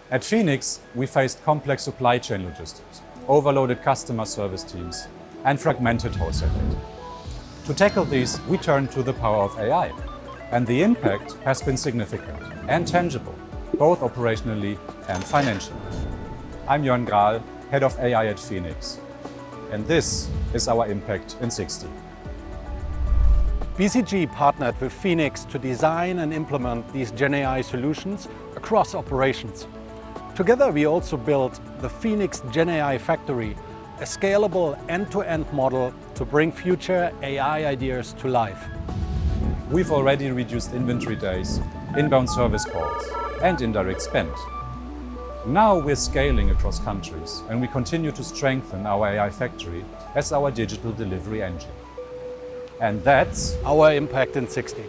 At Phoenix, we faced complex supply chain logistics, overloaded customer service teams, and fragmented wholesale data. To tackle these, we turned to the power of AI, and the impact has been significant and tangible, both operationally and financially. I'm Jörn Grahl, Head of AI at Phoenix, and this is our impact in 60. BCG partnered with Phoenix to design and implement these GenAI solutions across operations. Together, we also built the Phoenix GenAI Factory, a scalable end-to-end model to bring future AI ideas to life. We've already reduced inventory days, inbound service calls, and indirect spend. Now we're scaling across countries, and we continue to strengthen our AI factory as our digital delivery engine. And that's Our impact in 60.